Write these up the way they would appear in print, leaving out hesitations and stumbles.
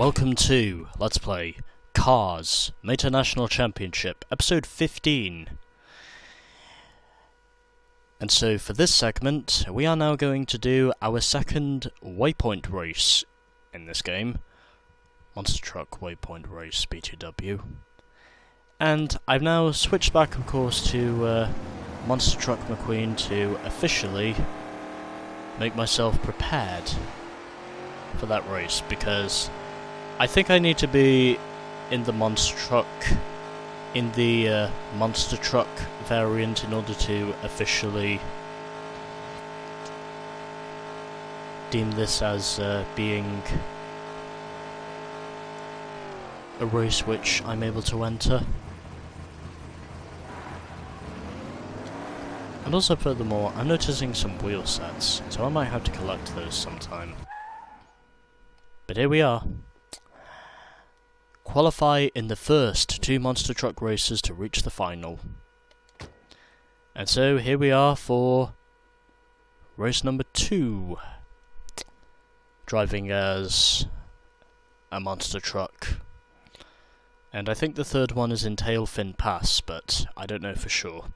Welcome to Let's Play Cars International Championship, episode 15. And so for this segment, we are now going to do our second Waypoint race in this game. Monster Truck Waypoint Race B2W. And I've now switched back, of course, to Monster Truck McQueen to officially make myself prepared for that race, because I think I need to be in the Monster Truck variant in order to officially deem this as being a race which I'm able to enter. And also, furthermore, I'm noticing some wheel sets, so I might have to collect those sometime. But here we are. Qualify in the first 2 monster truck races to reach the final. And so here we are for race number 2. Driving as a monster truck. And I think the third one is in Tailfin Pass, but I don't know for sure.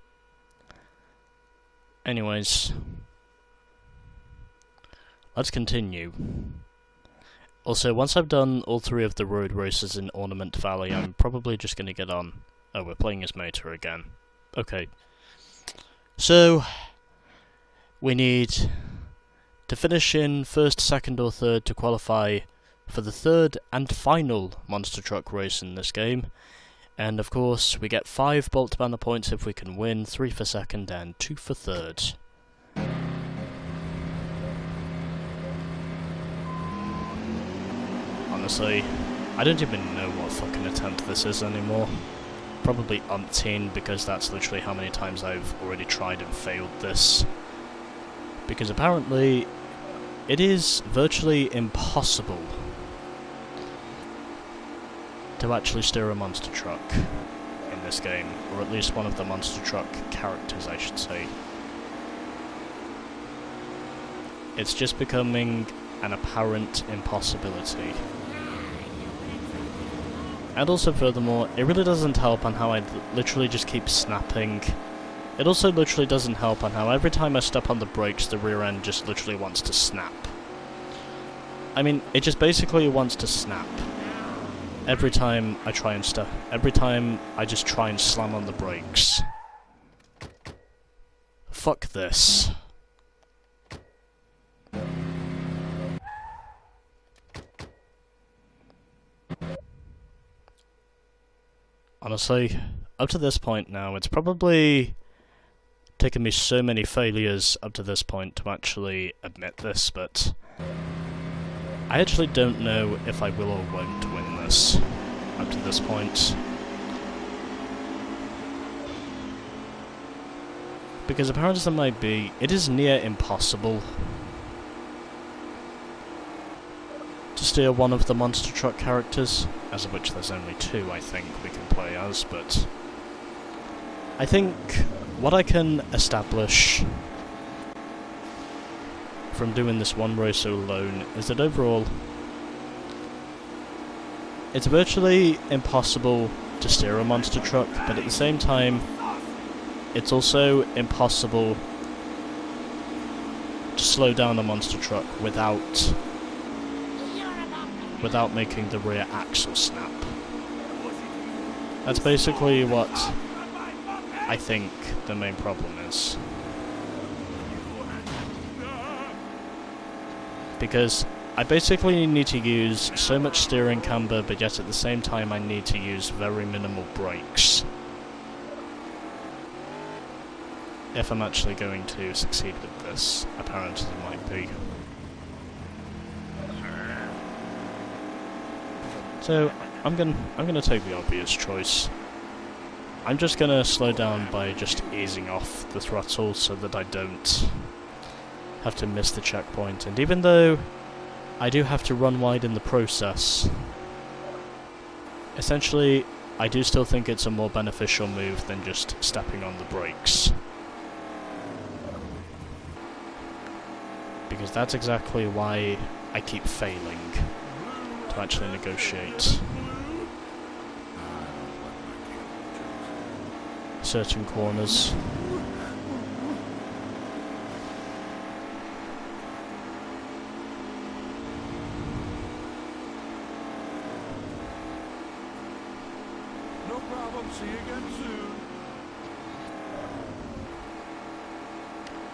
Anyways, let's continue. Also, once I've done all 3 of the road races in Ornament Valley, I'm probably just going to get on. Oh, we're playing as Mater again. Okay. So, we need to finish in 1st, 2nd or 3rd to qualify for the 3rd and final monster truck race in this game. And of course, we get 5 Bolt Banner points if we can win, 3 for 2nd and 2 for 3rd. Honestly, I don't even know what fucking attempt this is anymore. Probably umpteen, because that's literally how many times I've already tried and failed this. Because apparently, it is virtually impossible to actually steer a monster truck in this game, or at least one of the monster truck characters, I should say. It's just becoming an apparent impossibility. And also, furthermore, it really doesn't help on how I literally just keep snapping. It also literally doesn't help on how every time I step on the brakes, the rear end just literally wants to snap. I mean, it just basically wants to snap. Every time I try and every time I just try and slam on the brakes. Fuck this. Honestly, up to this point now, it's probably taken me so many failures up to this point to actually admit this, but I actually don't know if I will or won't win this up to this point. Because apparently there might be, it is near impossible to steer one of the monster truck characters, as of which there's only 2 I think we can play as, but I think what I can establish from doing this one race alone is that overall it's virtually impossible to steer a monster truck, but at the same time it's also impossible to slow down a monster truck without making the rear axle snap. That's basically what I think the main problem is. Because I basically need to use so much steering camber, but yet at the same time I need to use very minimal brakes if I'm actually going to succeed with this. Apparently it might be. So I'm gonna take the obvious choice. I'm just gonna slow down by just easing off the throttle so that I don't have to miss the checkpoint. And even though I do have to run wide in the process, essentially I do still think it's a more beneficial move than just stepping on the brakes. Because that's exactly why I keep failing to to actually negotiate certain corners. No problem. See you again soon.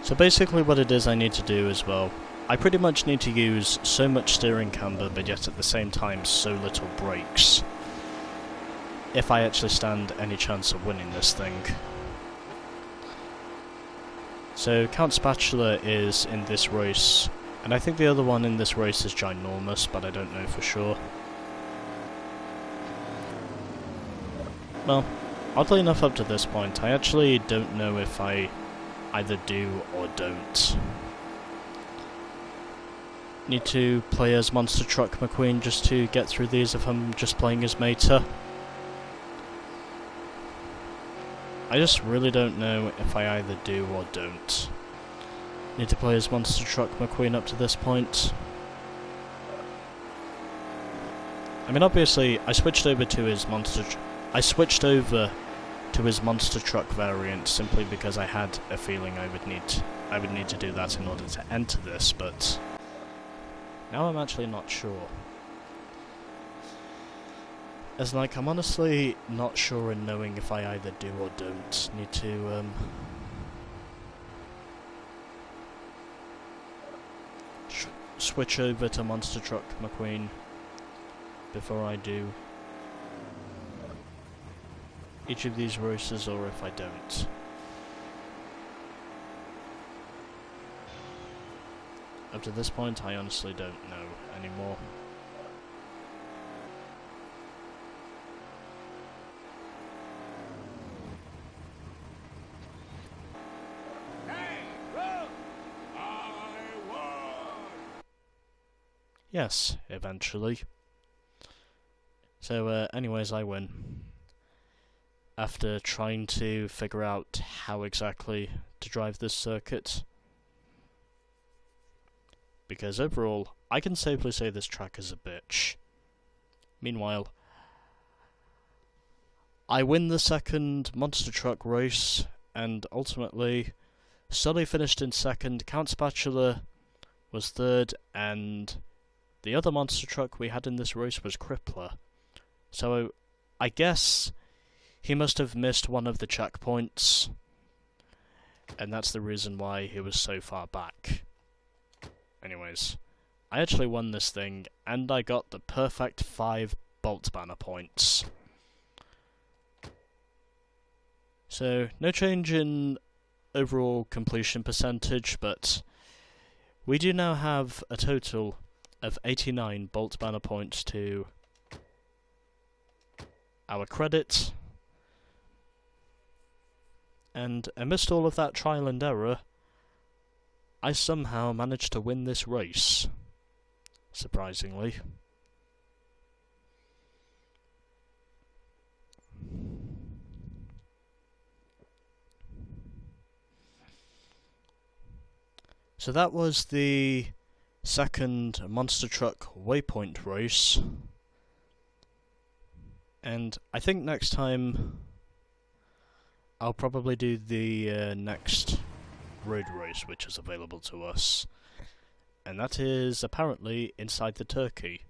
So basically what it is I need to do as well, I pretty much need to use so much steering camber but yet at the same time so little brakes if I actually stand any chance of winning this thing. So Count Spatula is in this race, and I think the other one in this race is ginormous, but I don't know for sure. Well, oddly enough up to this point, I actually don't know if I either do or don't. Need to play as Monster Truck McQueen just to get through these if I'm just playing as Mater. I just really don't know if I either do or don't. Need to play as Monster Truck McQueen up to this point. I mean, obviously, I switched over to his Monster Truck variant simply because I had a feeling I would need to do that in order to enter this, but now I'm actually not sure. As like, I'm honestly not sure in knowing if I either do or don't. Need to switch over to Monster Truck McQueen before I do each of these races, or if I don't. Up to this point, I honestly don't know anymore. Hey, look! I won! Yes, eventually. So, anyways, I win. After trying to figure out how exactly to drive this circuit. Because overall, I can safely say this track is a bitch. Meanwhile, I win the second Monster Truck race, and ultimately, Sully finished in second, Count Spatula was third, and the other Monster Truck we had in this race was Crippler. So, I guess he must have missed one of the checkpoints, and that's the reason why he was so far back. Anyways, I actually won this thing, and I got the perfect 5 Bolt Banner points. So, no change in overall completion percentage, but we do now have a total of 89 Bolt Banner points to our credit. And amidst all of that trial and error, I somehow managed to win this race. Surprisingly. So that was the second Monster Truck Waypoint race. And I think next time I'll probably do the next road race which is available to us. And that is apparently inside the Turkey,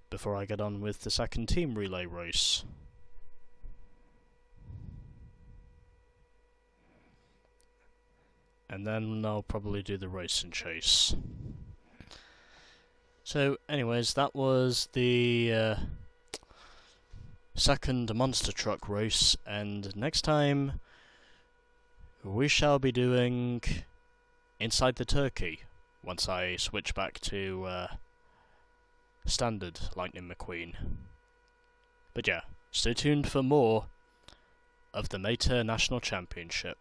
before I get on with the second team relay race. And then I'll probably do the race and chase. So anyways, that was the second Monster Truck race, and next time we shall be doing Inside the Turkey, once I switch back to standard Lightning McQueen. But yeah, stay tuned for more of the Mater National Championship.